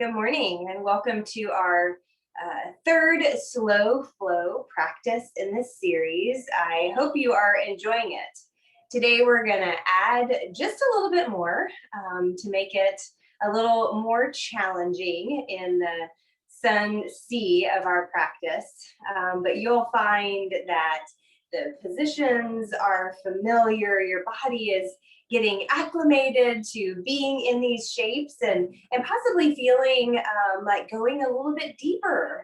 Good morning and welcome to our third slow flow practice in this series. I hope you are enjoying it. Today we're going to add just a little bit more to make it a little more challenging in the sun C of our practice. But you'll find that the positions are familiar, your body is getting acclimated to being in these shapes and possibly feeling like going a little bit deeper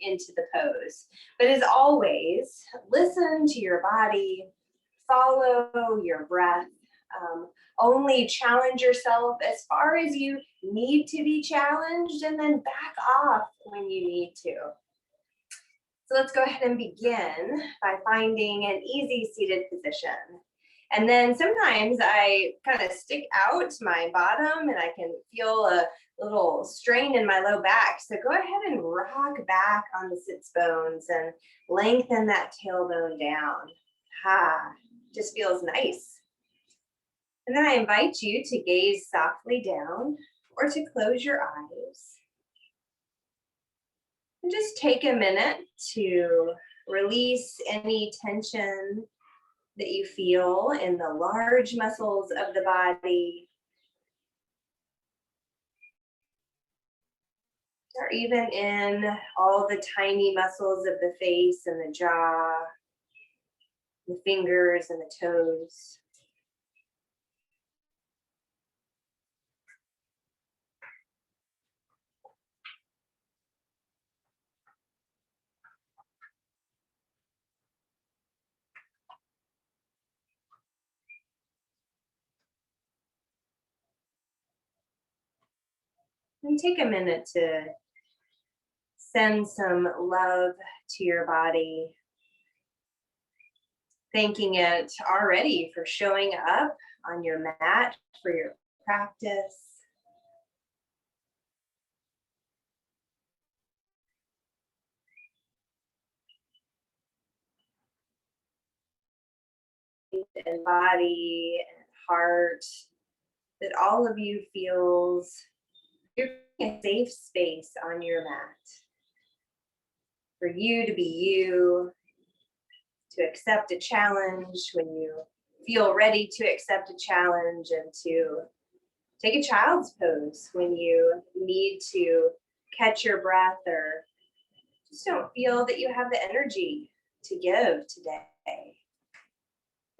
into the pose. But as always, listen to your body, follow your breath. Only challenge yourself as far as you need to be challenged and then back off when you need to. So let's go ahead and begin by finding an easy seated position. And then sometimes I kind of stick out my bottom and I can feel a little strain in my low back. So go ahead and rock back on the sits bones and lengthen that tailbone down. Just feels nice. And then I invite you to gaze softly down or to close your eyes. And just take a minute to release any tension that you feel in the large muscles of the body, or even in all the tiny muscles of the face and the jaw, the fingers and the toes. And take a minute to send some love to your body, thanking it already for showing up on your mat for your practice. And body and heart, that all of you feels you're in a safe space on your mat for you to be you, to accept a challenge when you feel ready to accept a challenge, and to take a child's pose when you need to catch your breath or just don't feel that you have the energy to give today.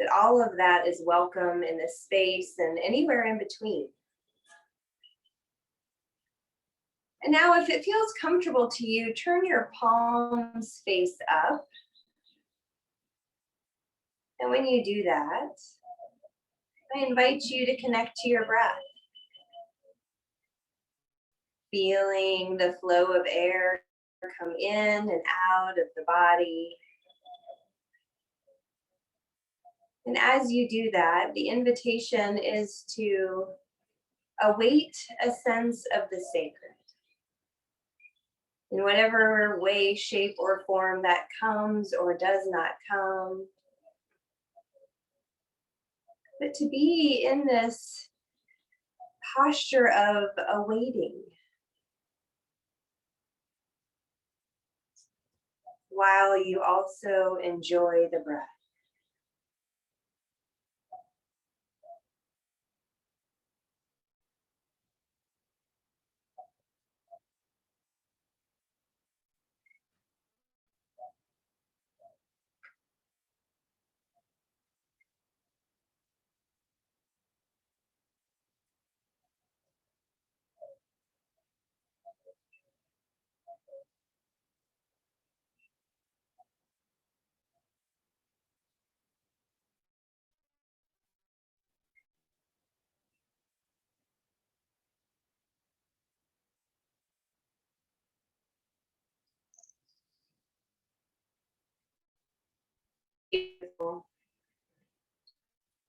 That all of that is welcome in this space and anywhere in between. And now if it feels comfortable to you, turn your palms face up. And when you do that, I invite you to connect to your breath. Feeling the flow of air come in and out of the body. And as you do that, the invitation is to await a sense of the sacred. In whatever way, shape, or form that comes or does not come. But to be in this posture of awaiting while you also enjoy the breath. Beautiful.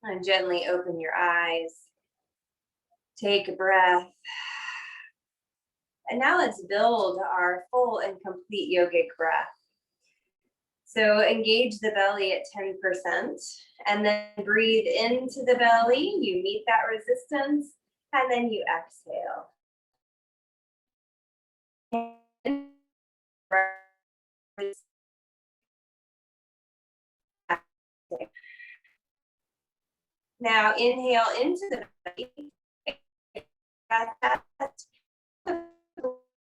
And gently open your eyes. Take a breath. And now let's build our full and complete yogic breath. So engage the belly at 10% and then breathe into the belly. You meet that resistance and then you exhale. Now inhale into the belly.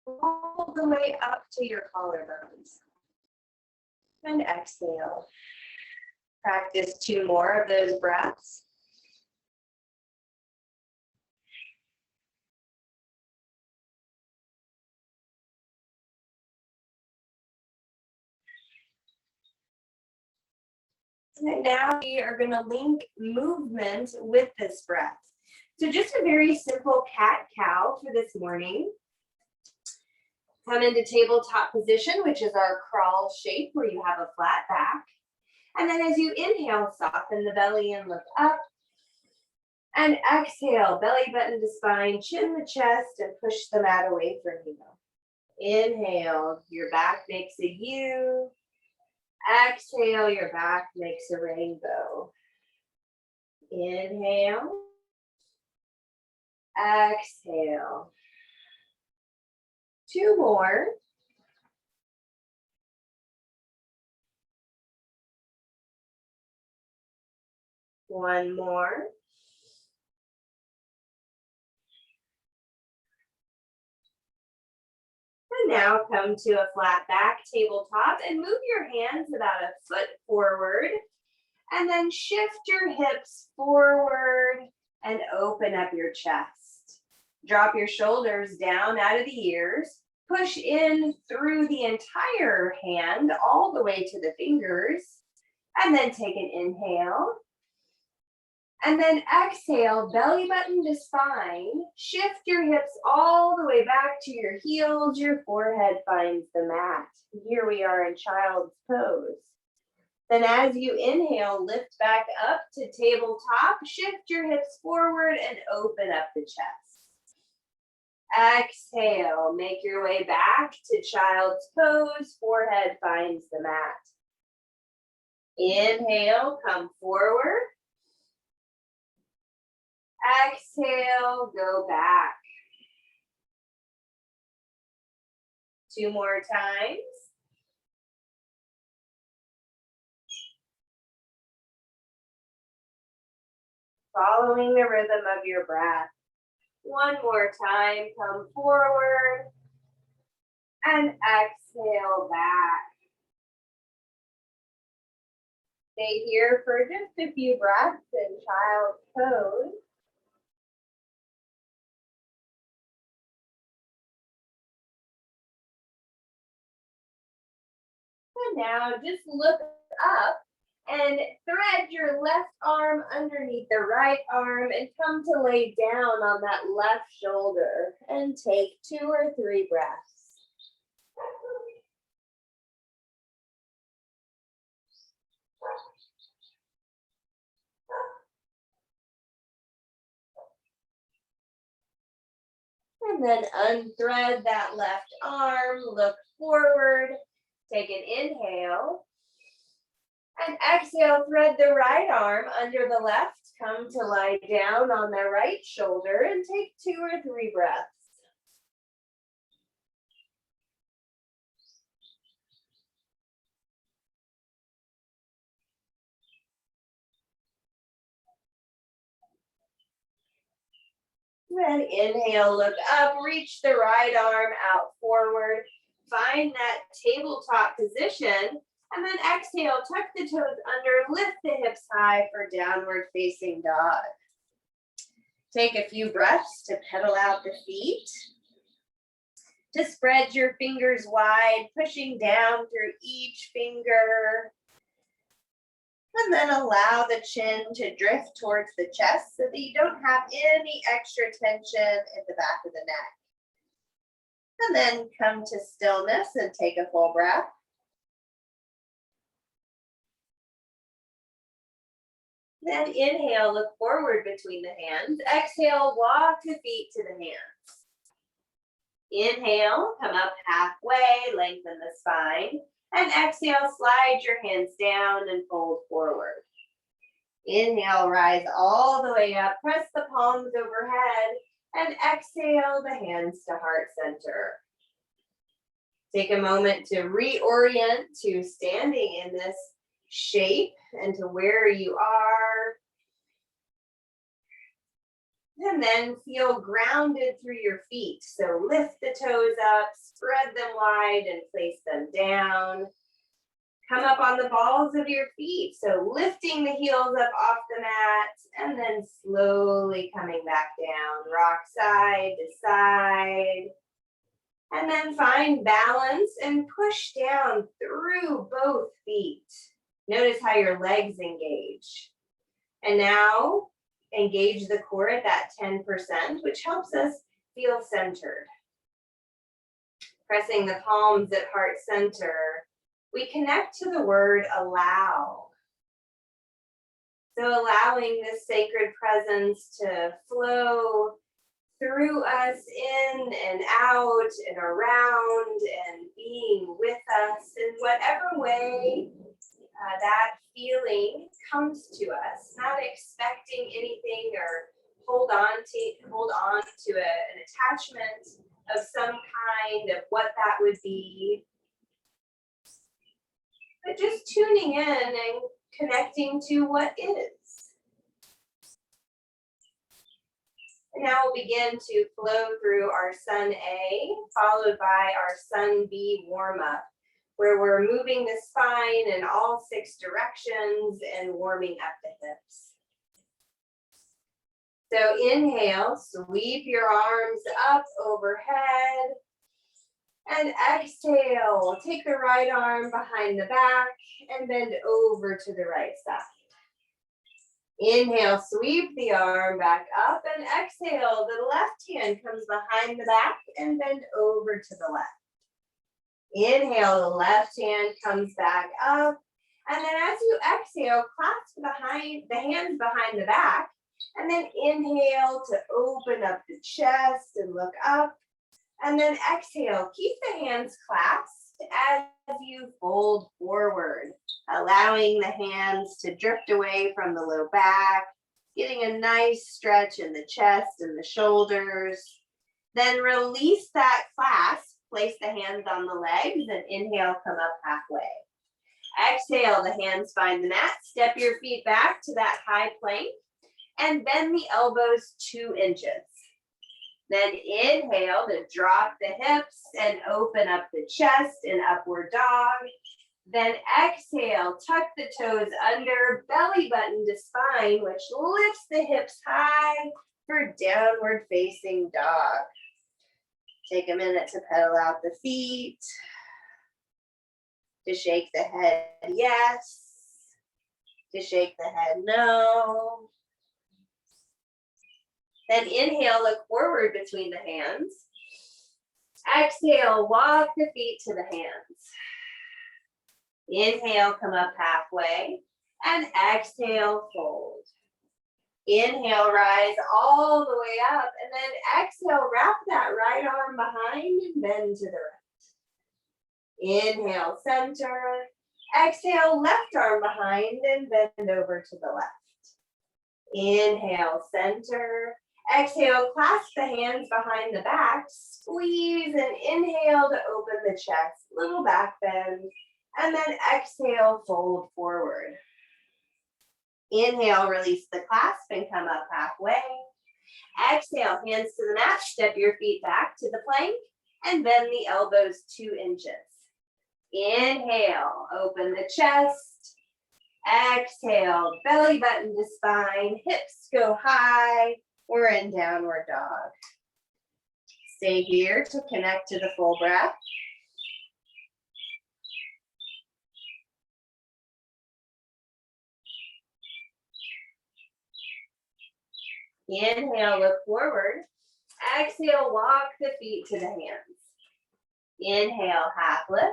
All the way up to your collarbones. And exhale. Practice 2 more of those breaths. And now we are going to link movement with this breath. So just a very simple cat-cow for this morning. Come into tabletop position, which is our crawl shape where you have a flat back. And then as you inhale, soften the belly and look up. And exhale, belly button to spine, chin the chest, and push the mat away from you. Inhale, your back makes a U. Exhale, your back makes a rainbow. Inhale. Exhale. 2 more. One more. And now come to a flat back tabletop and move your hands about a foot forward. And then shift your hips forward and open up your chest. Drop your shoulders down out of the ears. Push in through the entire hand all the way to the fingers. And then take an inhale. And then exhale, belly button to spine. Shift your hips all the way back to your heels. Your forehead finds the mat. Here we are in child's pose. Then as you inhale, lift back up to tabletop. Shift your hips forward and open up the chest. Exhale, make your way back to child's pose. Forehead finds the mat. Inhale, come forward. Exhale, go back. 2 more times. Following the rhythm of your breath. 1 more time, come forward. And exhale back. Stay here for just a few breaths in child's pose. And now just look up and thread your left arm underneath the right arm and come to lay down on that left shoulder and take 2 or 3 breaths. And then unthread that left arm, look forward, take an inhale. And exhale, thread the right arm under the left, come to lie down on the right shoulder and take 2 or 3 breaths. Then inhale, look up, reach the right arm out forward. Find that tabletop position. And then exhale, tuck the toes under, lift the hips high for downward facing dog. Take a few breaths to pedal out the feet. To spread your fingers wide, pushing down through each finger. And then allow the chin to drift towards the chest so that you don't have any extra tension in the back of the neck. And then come to stillness and take a full breath. Then inhale, look forward between the hands. Exhale, walk the feet to the hands. Inhale, come up halfway, lengthen the spine. And exhale, slide your hands down and fold forward. Inhale, rise all the way up, press the palms overhead, and exhale the hands to heart center. Take a moment to reorient to standing in this shape and to where you are. And then feel grounded through your feet. So lift the toes up, spread them wide, and place them down. Come up on the balls of your feet. So lifting the heels up off the mat and then slowly coming back down. Rock side to side. And then find balance and push down through both feet. Notice how your legs engage. And now engage the core at that 10%, which helps us feel centered. Pressing the palms at heart center, we connect to the word allow. So allowing this sacred presence to flow through us, in and out and around, and being with us in whatever way that feeling comes to us, not expecting anything or hold on to an attachment of some kind of what that would be, but just tuning in and connecting to what is. And now we'll begin to flow through our Sun A, followed by our Sun B warm-up, where we're moving the spine in all 6 directions and warming up the hips. So inhale, sweep your arms up overhead. And exhale, take the right arm behind the back and bend over to the right side. Inhale, sweep the arm back up, and exhale, the left hand comes behind the back and bend over to the left. Inhale, the left hand comes back up, and then as you exhale, clasp the hands behind the back, and then inhale to open up the chest and look up, and then exhale, keep the hands clasped as you fold forward, allowing the hands to drift away from the low back, getting a nice stretch in the chest and the shoulders. Then release that clasp, place the hands on the legs, and inhale, come up halfway. Exhale, the hands find the mat, step your feet back to that high plank, and bend the elbows 2 inches. Then inhale to drop the hips and open up the chest in upward dog. Then exhale, tuck the toes under, belly button to spine, which lifts the hips high for downward facing dog. Take a minute to pedal out the feet, to shake the head yes, to shake the head no. Then inhale, look forward between the hands. Exhale, walk the feet to the hands. Inhale, come up halfway, and exhale, fold. Inhale, rise all the way up, and then exhale, wrap that right arm behind and bend to the right. Inhale, center. Exhale, left arm behind and bend over to the left. Inhale, center. Exhale, clasp the hands behind the back, squeeze and inhale to open the chest, little back bend, and then exhale, fold forward. Inhale, release the clasp and come up halfway. Exhale, hands to the mat, step your feet back to the plank and bend the elbows 2 inches. Inhale, open the chest. Exhale, belly button to spine, hips go high. We're in downward dog. Stay here to connect to the full breath. Inhale, look forward. Exhale, walk the feet to the hands. Inhale, half lift.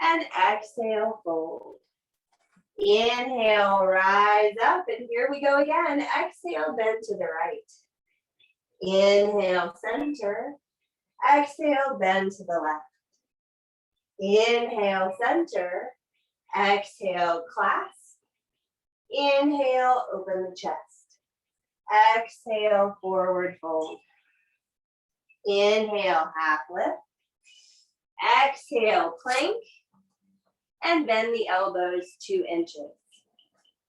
And exhale, fold. Inhale, rise up, and here we go again. Exhale, bend to the right. Inhale, center. Exhale, bend to the left. Inhale, center. Exhale, clasp. Inhale, open the chest. Exhale, forward fold. Inhale, half lift. Exhale, plank, and bend the elbows 2 inches.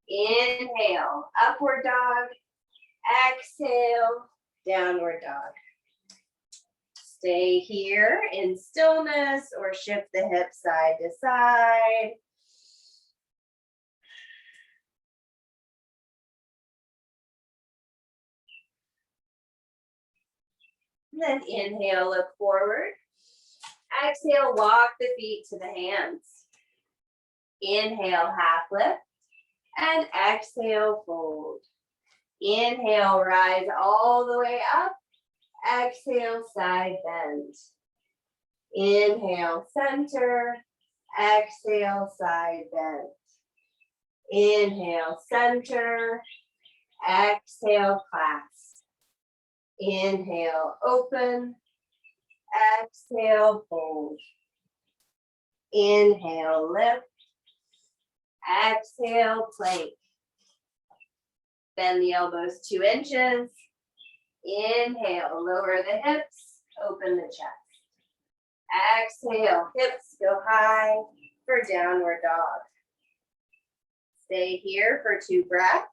Inhale, upward dog. Exhale, downward dog. Stay here in stillness or shift the hips side to side. Then inhale, look forward. Exhale, walk the feet to the hands. Inhale, half lift. And exhale, fold. Inhale, rise all the way up. Exhale, side bend. Inhale, center. Exhale, side bend. Inhale, center. Exhale, clasp. Inhale, open. Exhale, fold. Inhale, lift. Exhale, plank. Bend the elbows 2 inches. Inhale, lower the hips, open the chest. Exhale, hips go high for downward dog. Stay here for 2 breaths.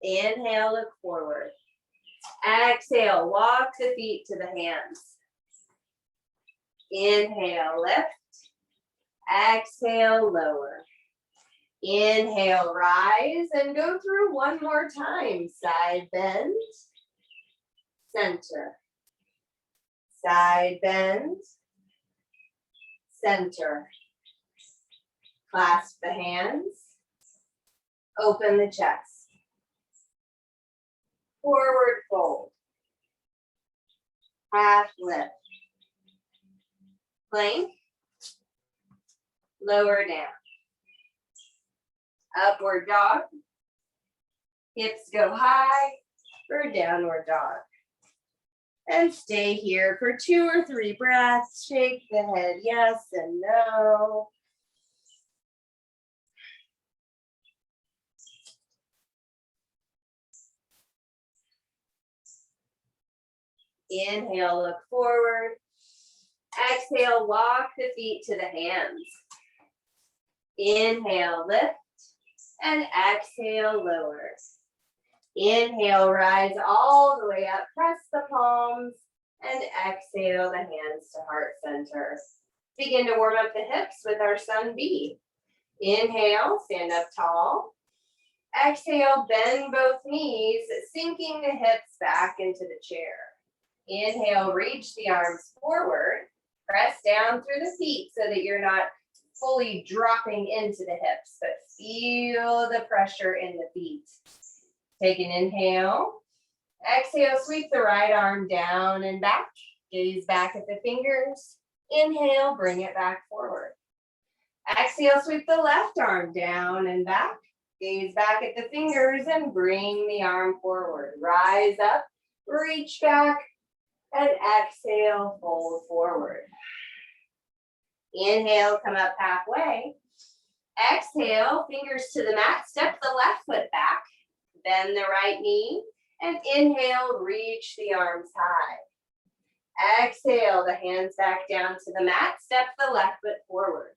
Inhale, look forward. Exhale, walk the feet to the hands. Inhale, lift. Exhale, lower. Inhale, rise and go through 1 more time. Side bend, center. Side bend, center. Clasp the hands. Open the chest. Forward fold. Half lift. Plank. Lower down. Upward dog. Hips go high for downward dog. And stay here for 2 or 3 breaths. Shake the head yes and no. Inhale, look forward. Exhale, walk the feet to the hands. Inhale, lift. And exhale, lower. Inhale, rise all the way up. Press the palms. And exhale the hands to heart center. Begin to warm up the hips with our sun B. Inhale, stand up tall. Exhale, bend both knees, sinking the hips back into the chair. Inhale, reach the arms forward. Press down through the feet so that you're not fully dropping into the hips, but feel the pressure in the feet. Take an inhale. Exhale, sweep the right arm down and back. Gaze back at the fingers. Inhale, bring it back forward. Exhale, sweep the left arm down and back. Gaze back at the fingers and bring the arm forward. Rise up, reach back, and exhale, fold forward. Inhale, come up halfway. Exhale, fingers to the mat, step the left foot back, bend the right knee, and inhale, reach the arms high. Exhale, the hands back down to the mat, step the left foot forward.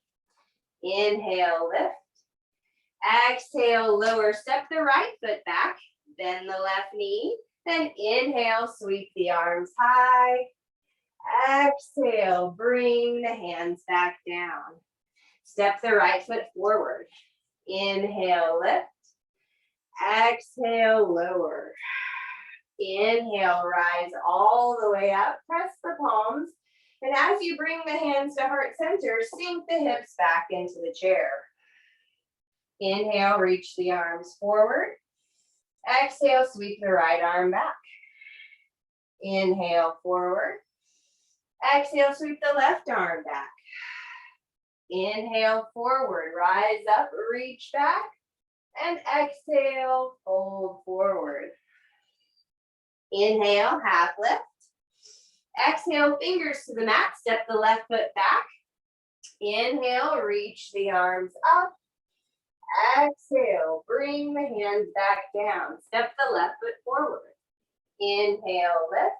Inhale, lift. Exhale, lower, step the right foot back, bend the left knee, then inhale, sweep the arms high. Exhale, bring the hands back down. Step the right foot forward. Inhale, lift. Exhale, lower. Inhale, rise all the way up. Press the palms. And as you bring the hands to heart center, sink the hips back into the chair. Inhale, reach the arms forward. Exhale, sweep the right arm back. Inhale, forward. Exhale, sweep the left arm back. Inhale, forward, rise up, reach back, and exhale, fold forward. Inhale, half lift. Exhale, fingers to the mat, step the left foot back. Inhale, reach the arms up. Exhale, bring the hands back down. Step the left foot forward. Inhale, lift.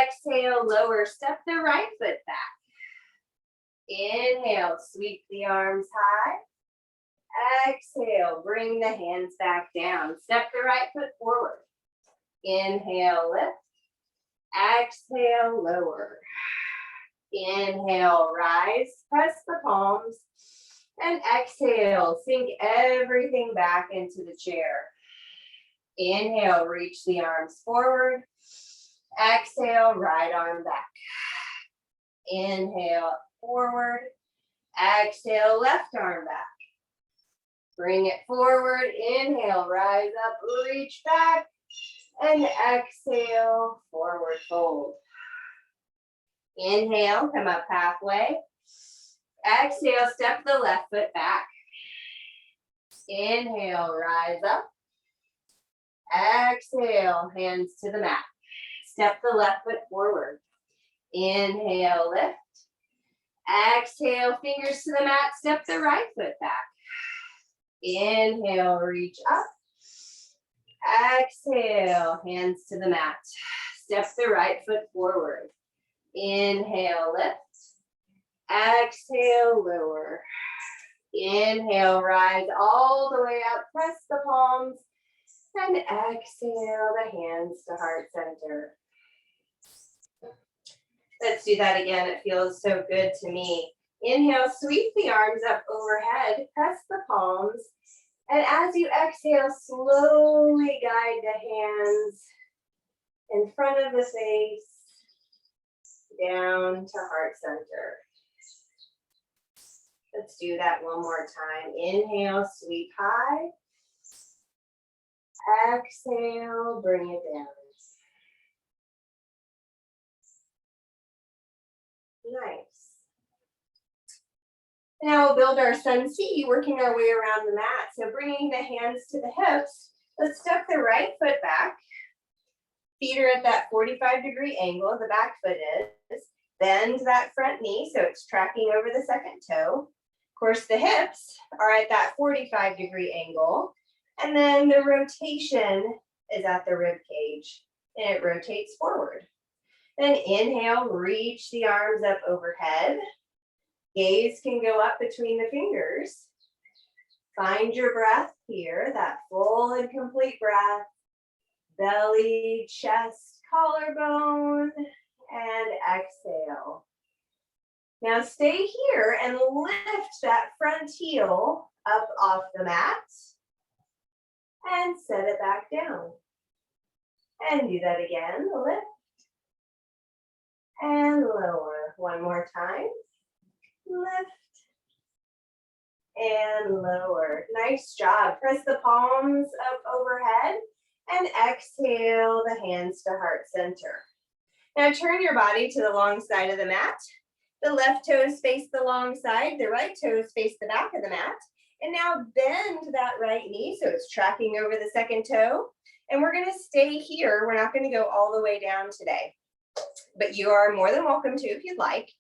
Exhale, lower. Step the right foot back. Inhale, sweep the arms high. Exhale, bring the hands back down. Step the right foot forward. Inhale, lift. Exhale, lower. Inhale, rise. Press the palms. And exhale, sink everything back into the chair. Inhale, reach the arms forward. Exhale, right arm back. Inhale, forward. Exhale, left arm back. Bring it forward. Inhale, rise up, reach back. And exhale, forward fold. Inhale, come up halfway. Exhale, step the left foot back. Inhale, rise up. Exhale, hands to the mat. Step the left foot forward. Inhale, lift. Exhale, fingers to the mat. Step the right foot back. Inhale, reach up. Exhale, hands to the mat. Step the right foot forward. Inhale, lift. Exhale, lower. Inhale, rise all the way up. Press the palms. And exhale the hands to heart center. Let's do that again. It feels so good to me. Inhale, sweep the arms up overhead. Press the palms. And as you exhale, slowly guide the hands in front of the face, down to heart center. Let's do that one more time. Inhale, sweep high. Exhale, bring it down. Nice. Now we'll build our sun C, working our way around the mat. So bringing the hands to the hips, let's step the right foot back. Feet are at that 45-degree angle, the back foot is. Bend that front knee so it's tracking over the second toe. Of course, the hips are at that 45-degree angle. And then the rotation is at the rib cage, and it rotates forward. Then inhale, reach the arms up overhead. Gaze can go up between the fingers. Find your breath here, that full and complete breath. Belly, chest, collarbone, and exhale. Now stay here and lift that front heel up off the mat and set it back down. And do that again, lift and lower. One more time, lift and lower. Nice job. Press the palms up overhead and exhale the hands to heart center. Now turn your body to the long side of the mat. The left toes face the long side, the right toes face the back of the mat. And now bend that right knee so it's tracking over the second toe. And we're gonna stay here. We're not gonna go all the way down today, but you are more than welcome to if you'd like.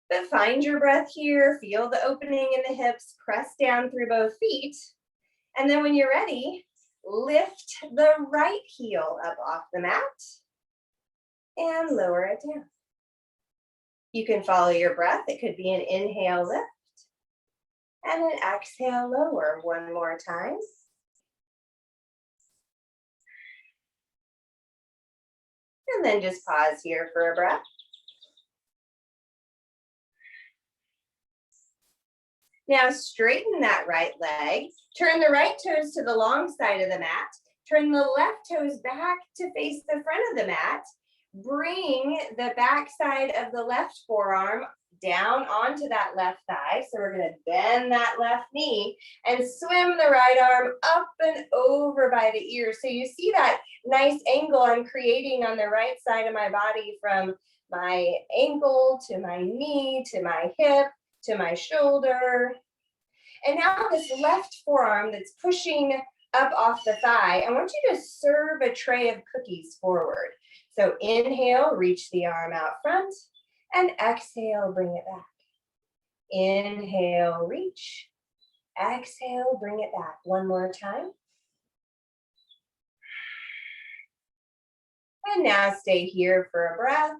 But find your breath here, feel the opening in the hips, press down through both feet. And then when you're ready, lift the right heel up off the mat and lower it down. You can follow your breath. It could be an inhale, lift, and an exhale, lower. One more time. And then just pause here for a breath. Now straighten that right leg. Turn the right toes to the long side of the mat. Turn the left toes back to face the front of the mat. Bring the back side of the left forearm down onto that left thigh. So we're going to bend that left knee and swim the right arm up and over by the ear. So you see that nice angle I'm creating on the right side of my body from my ankle to my knee to my hip to my shoulder. And now this left forearm that's pushing up off the thigh, I want you to serve a tray of cookies forward. So inhale, reach the arm out front, and exhale, bring it back. Inhale, reach. Exhale, bring it back. One more time. And now stay here for a breath.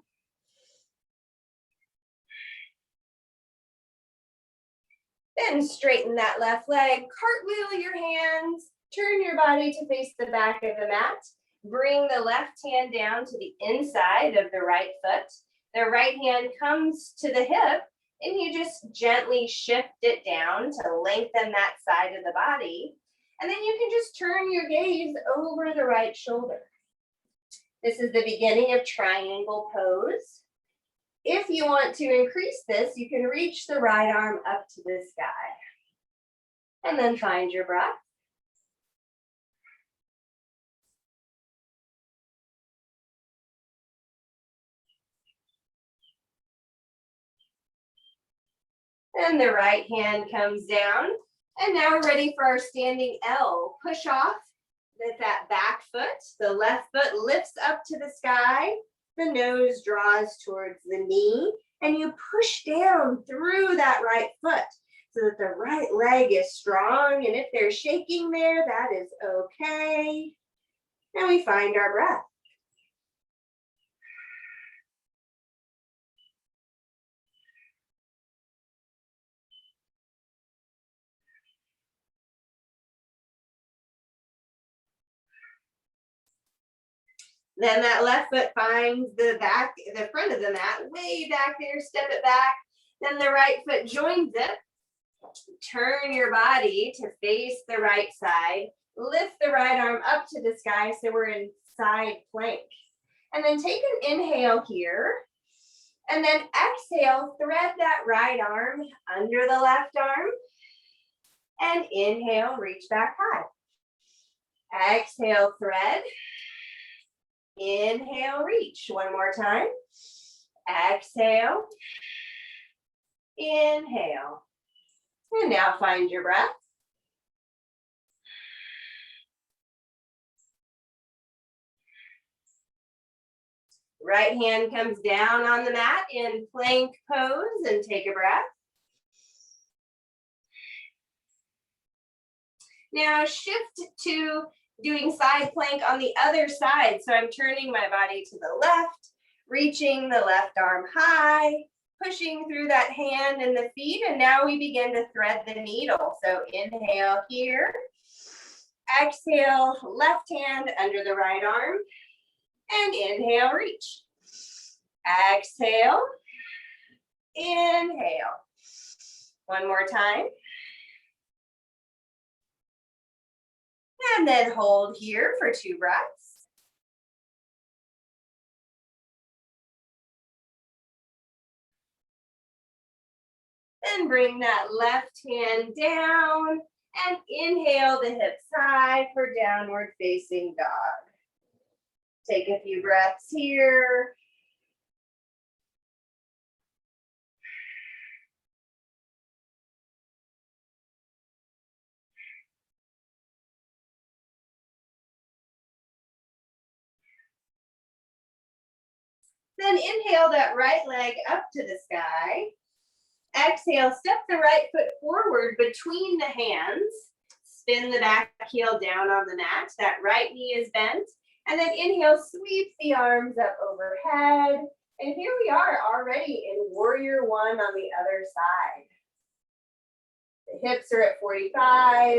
Then straighten that left leg, cartwheel your hands, turn your body to face the back of the mat. Bring the left hand down to the inside of the right foot. The right hand comes to the hip, and you just gently shift it down to lengthen that side of the body. And then you can just turn your gaze over the right shoulder. This is the beginning of triangle pose. If you want to increase this, you can reach the right arm up to the sky. And then find your breath. And the right hand comes down. And now we're ready for our standing L. Push off with that back foot. The left foot lifts up to the sky. The nose draws towards the knee. And you push down through that right foot so that the right leg is strong. And if they're shaking there, that is okay. Now we find our breath. Then that left foot finds the back, the front of the mat, way back there, step it back. Then the right foot joins it. Turn your body to face the right side. Lift the right arm up to the sky so we're in side plank. And then take an inhale here. And then exhale, thread that right arm under the left arm. And inhale, reach back high. Exhale, thread. Inhale, reach. One more time. Exhale. Inhale. And now find your breath. Right hand comes down on the mat in plank pose and take a breath. Now shift to doing side plank on the other side. So I'm turning my body to the left, reaching the left arm high, pushing through that hand and the feet. And now we begin to thread the needle. So inhale here. Exhale, left hand under the right arm. And inhale, reach. Exhale. Inhale. One more time. And then hold here for 2 breaths. Then bring that left hand down and inhale the hips high for downward facing dog. Take a few breaths here. Then inhale that right leg up to the sky. Exhale, step the right foot forward between the hands. Spin the back heel down on the mat. That right knee is bent. And then inhale, sweep the arms up overhead. And here we are already in Warrior One on the other side. The hips are at 45.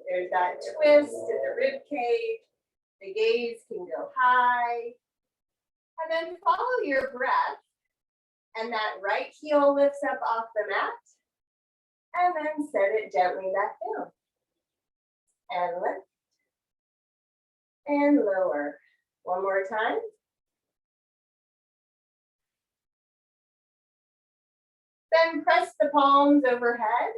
There's that twist in the rib cage. The gaze can go high. And then follow your breath. And that right heel lifts up off the mat. And then set it gently back down. And lift. And lower. One more time. Then press the palms overhead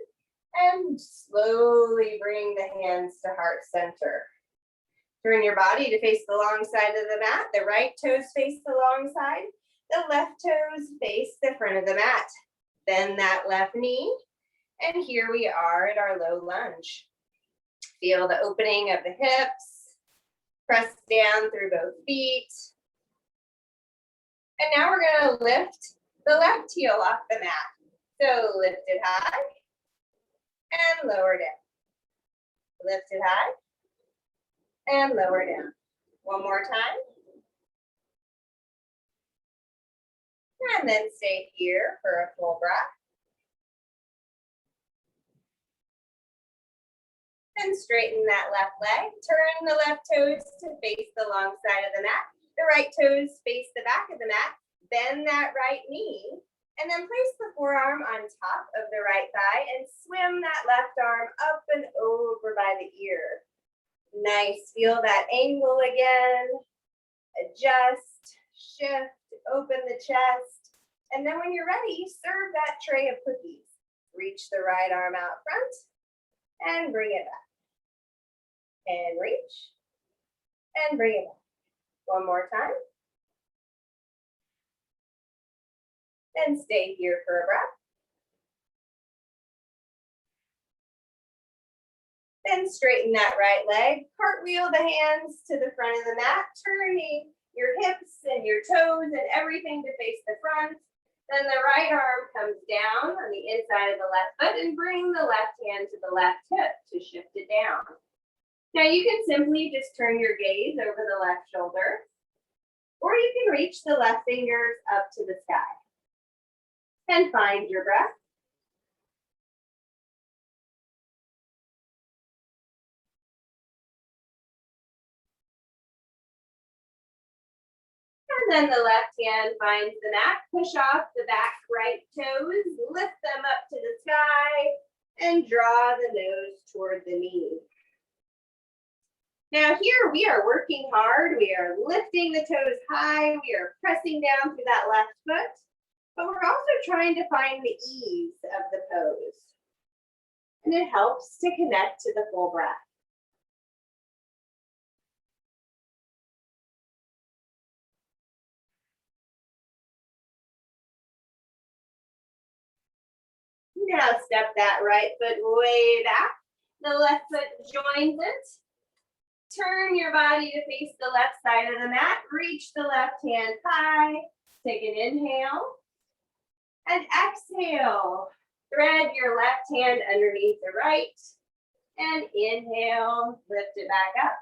and slowly bring the hands to heart center. Turn your body to face the long side of the mat. The right toes face the long side. The left toes face the front of the mat. Bend that left knee. And here we are at our low lunge. Feel the opening of the hips. Press down through both feet. And now we're going to lift the left heel off the mat. So lift it high and lower down. Lift it high and lower down. One more time. And then stay here for a full breath. And straighten that left leg. Turn the left toes to face the long side of the mat. The right toes face the back of the mat. Bend that right knee. And then place the forearm on top of the right thigh and swim that left arm up and over by the ear. Nice. Feel that angle again. Adjust, shift, open the chest. And then when you're ready, serve that tray of cookies. Reach the right arm out front and bring it back. And reach and bring it back. One more time. And stay here for a breath. Then straighten that right leg. Cartwheel the hands to the front of the mat, turning your hips and your toes and everything to face the front. Then the right arm comes down on the inside of the left foot and bring the left hand to the left hip to shift it down. Now you can simply just turn your gaze over the left shoulder, or you can reach the left fingers up to the sky. And find your breath. And then the left hand finds the mat. Push off the back right toes, lift them up to the sky, and draw the nose toward the knee. Now here we are working hard. We are lifting the toes high. We are pressing down through that left foot, but we're also trying to find the ease of the pose. And it helps to connect to the full breath. Now step that right foot way back. The left foot joins it. Turn your body to face the left side of the mat. Reach the left hand high. Take an inhale. And exhale. Thread your left hand underneath the right. And inhale, lift it back up.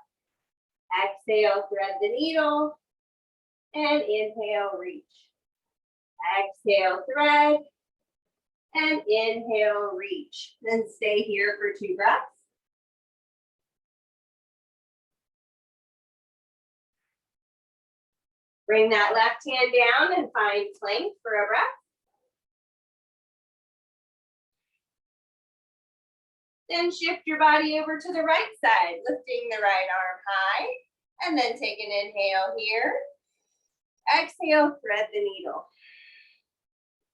Exhale, thread the needle. And inhale, reach. Exhale, thread. And inhale, reach. Then stay here for 2 breaths. Bring that left hand down and find plank for a breath. Then shift your body over to the right side, lifting the right arm high. And then take an inhale here. Exhale, thread the needle.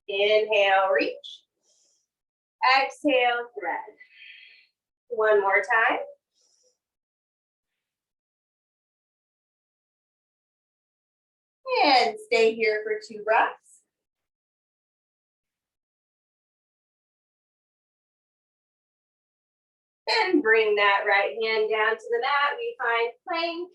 Inhale, reach. Exhale, thread. One more time. And stay here for 2 breaths. Then bring that right hand down to the mat. We find plank.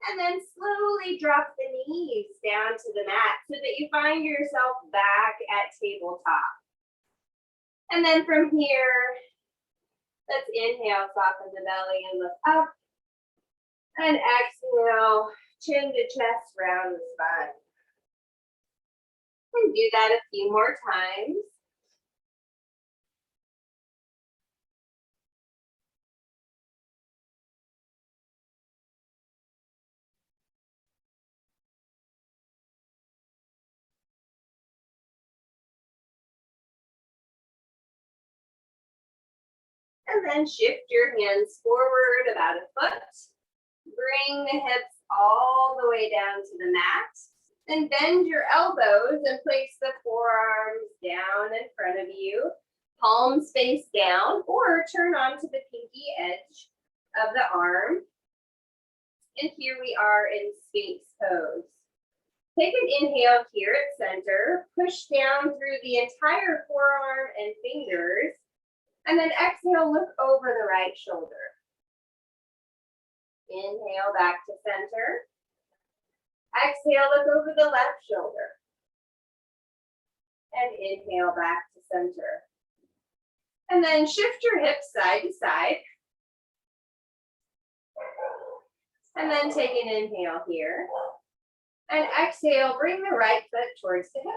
And then slowly drop the knees down to the mat so that you find yourself back at tabletop. And then from here, let's inhale, soften the belly and look up. And exhale, chin to chest, round the spine. And do that a few more times. And then shift your hands forward about a foot. Bring the hips all the way down to the mat. Then bend your elbows and place the forearms down in front of you. Palms face down or turn onto the pinky edge of the arm. And here we are in Sphinx pose. Take an inhale here at center. Push down through the entire forearm and fingers. And then exhale, look over the right shoulder. Inhale back to center. Exhale, look over the left shoulder. And inhale back to center. And then shift your hips side to side. And then take an inhale here. And exhale, bring the right foot towards the hip.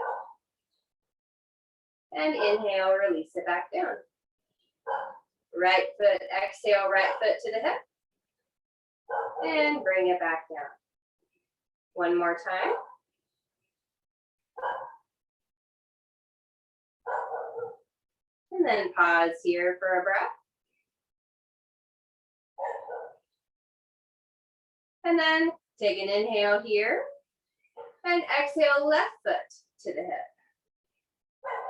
And inhale, release it back down. Right foot, exhale, right foot to the hip. And bring it back down. One more time. And then pause here for a breath. And then take an inhale here. And exhale, left foot to the hip.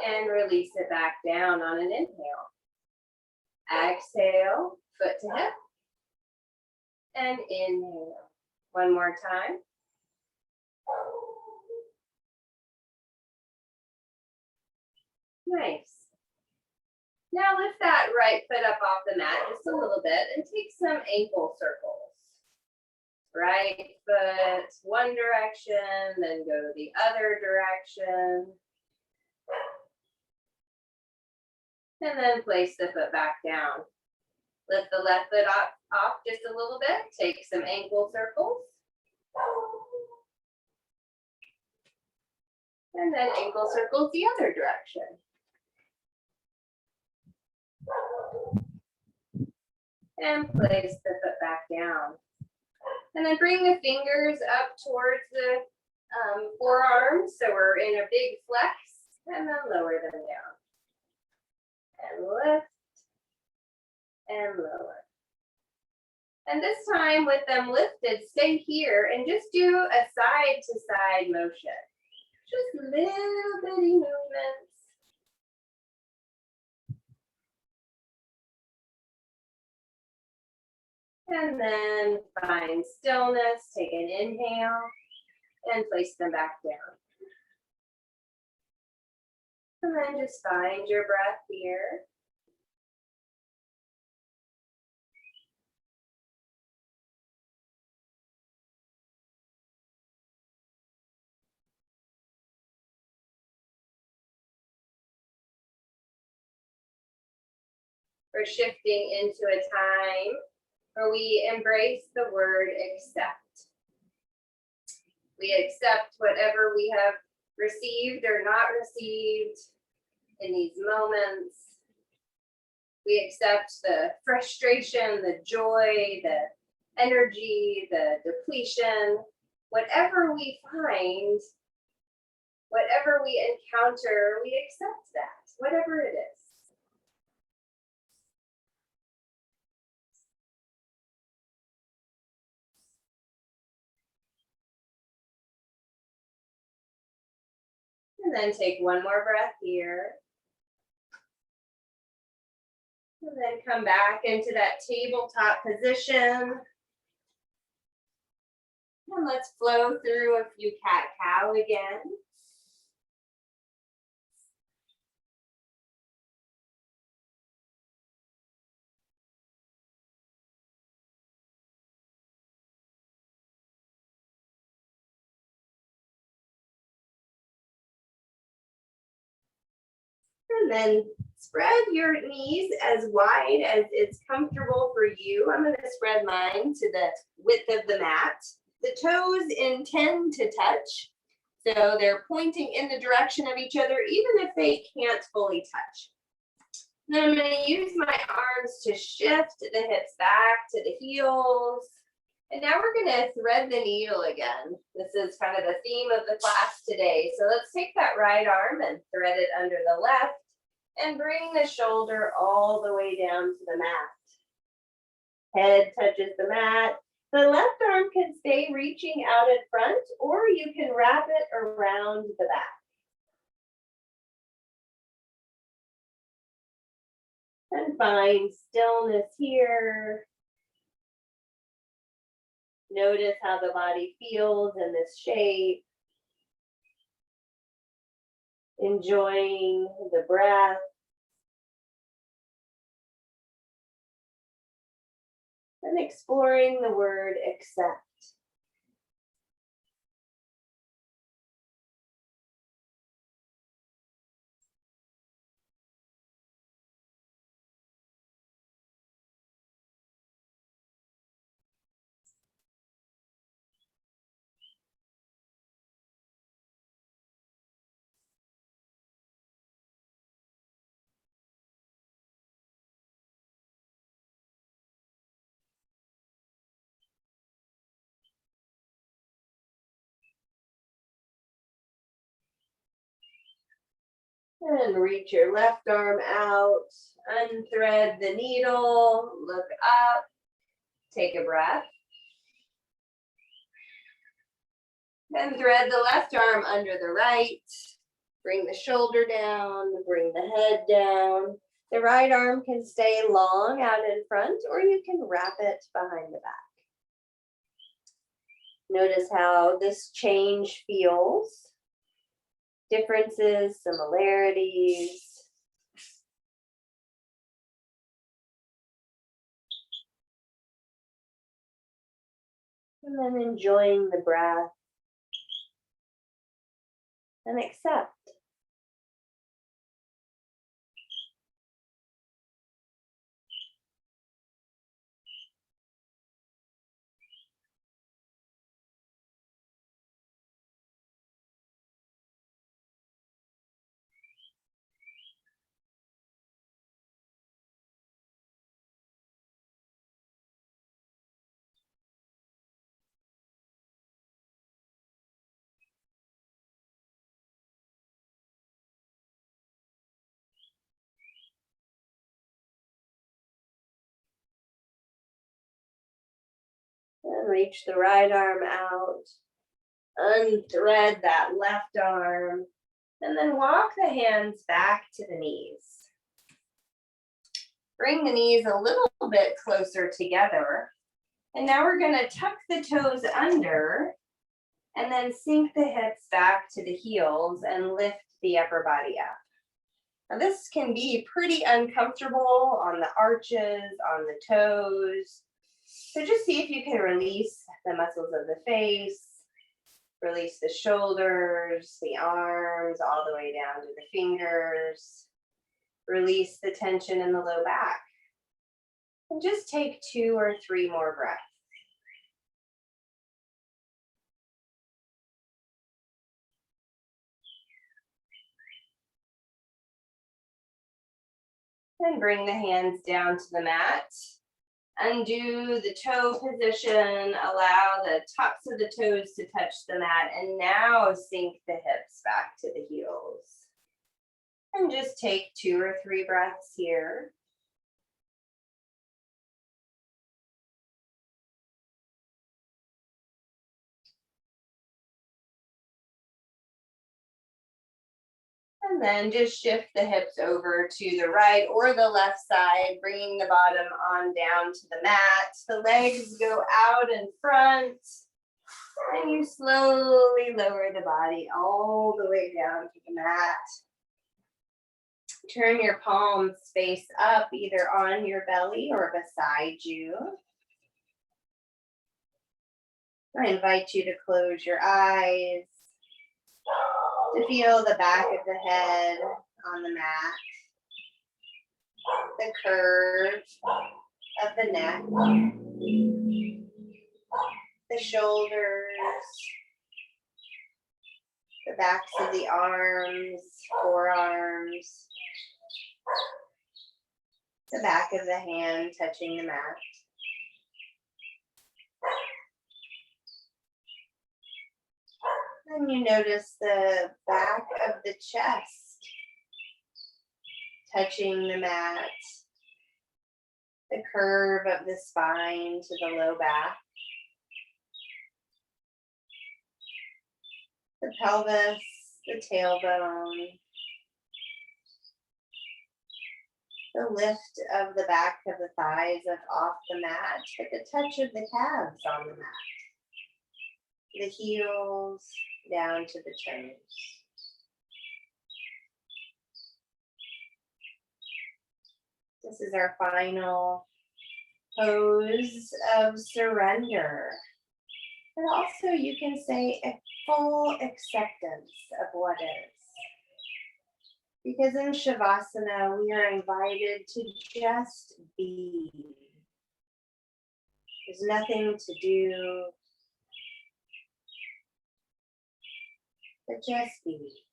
And release it back down on an inhale. Exhale, foot to hip. And inhale. One more time. Nice. Now lift that right foot up off the mat just a little bit and take some ankle circles. Right foot one direction, then go the other direction. And then place the foot back down. Lift the left foot off just a little bit. Take some ankle circles. And then ankle circles the other direction. And place the foot back down. And then bring the fingers up towards the forearms. So we're in a big flex. And then lower them down. And lift. And lower. And this time with them lifted, stay here and just do a side to side motion. Just little bitty movements. And then find stillness, take an inhale and place them back down. And then just find your breath here. We're shifting into a time where we embrace the word accept. We accept whatever we have received or not received in these moments. We accept the frustration, the joy, the energy, the depletion, whatever we find, whatever we encounter, we accept that, whatever it is. And then take one more breath here. And then come back into that tabletop position. And let's flow through a few cat-cow again. And then spread your knees as wide as it's comfortable for you. I'm going to spread mine to the width of the mat. The toes intend to touch, so they're pointing in the direction of each other, even if they can't fully touch. Then I'm going to use my arms to shift the hips back to the heels. And now we're going to thread the needle again. This is kind of the theme of the class today. So let's take that right arm and thread it under the left and bring the shoulder all the way down to the mat. Head touches the mat. The left arm can stay reaching out in front, or you can wrap it around the back. And find stillness here. Notice how the body feels in this shape. Enjoying the breath. And exploring the word accept. And reach your left arm out, unthread the needle, look up, take a breath. Then thread the left arm under the right, bring the shoulder down, bring the head down. The right arm can stay long out in front, or you can wrap it behind the back. Notice how this change feels. Differences, similarities. And then enjoying the breath and accept. And reach the right arm out. Unthread that left arm. And then walk the hands back to the knees. Bring the knees a little bit closer together. And now we're going to tuck the toes under and then sink the hips back to the heels and lift the upper body up. Now this can be pretty uncomfortable on the arches, on the toes. So just see if you can release the muscles of the face, release the shoulders, the arms, all the way down to the fingers. Release the tension in the low back. And just take 2 or 3 more breaths. And bring the hands down to the mat. Undo the toe position. Allow the tops of the toes to touch the mat. And now sink the hips back to the heels. And just take 2 or 3 breaths here. And then just shift the hips over to the right or the left side, bringing the bottom on down to the mat. The legs go out in front. And you slowly lower the body all the way down to the mat. Turn your palms face up, either on your belly or beside you. I invite you to close your eyes, to feel the back of the head on the mat, the curve of the neck, the shoulders, the backs of the arms, forearms, the back of the hand touching the mat. And you notice the back of the chest touching the mat, the curve of the spine to the low back, the pelvis, the tailbone, the lift of the back of the thighs up off the mat, but the touch of the calves on the mat, the heels down to the toes. This is our final pose of surrender. But also you can say a full acceptance of what is. Because in Shavasana, we are invited to just be. There's nothing to do, but just be.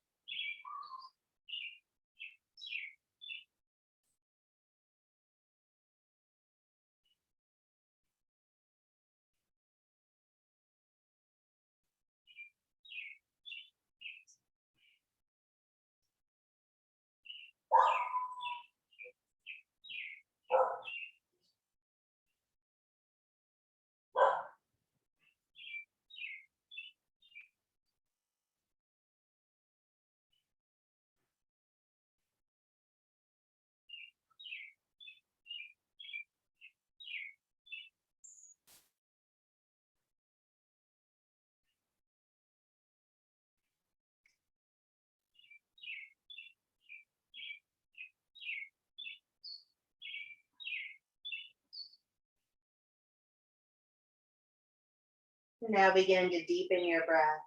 Now begin to deepen your breath.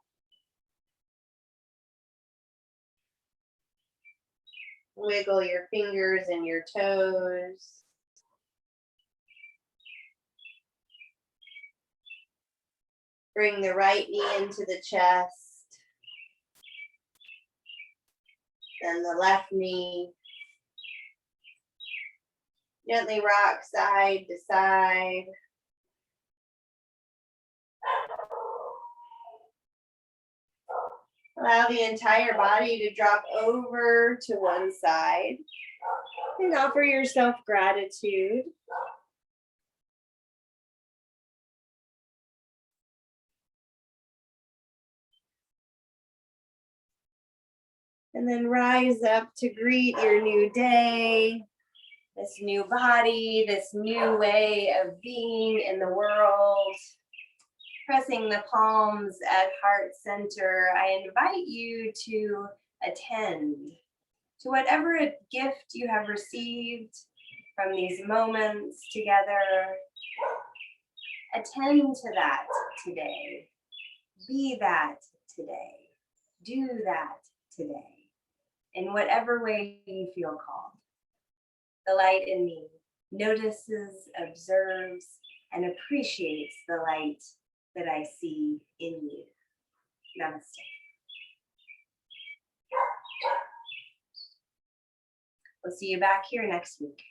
Wiggle your fingers and your toes. Bring the right knee into the chest. Then the left knee. Gently rock side to side. Allow the entire body to drop over to one side and offer yourself gratitude. And then rise up to greet your new day, this new body, this new way of being in the world. Pressing the palms at heart center, I invite you to attend to whatever gift you have received from these moments together. Attend to that today. Be that today. Do that today. In whatever way you feel called. The light in me notices, observes, and appreciates the light that I see in you. Namaste. We'll see you back here next week.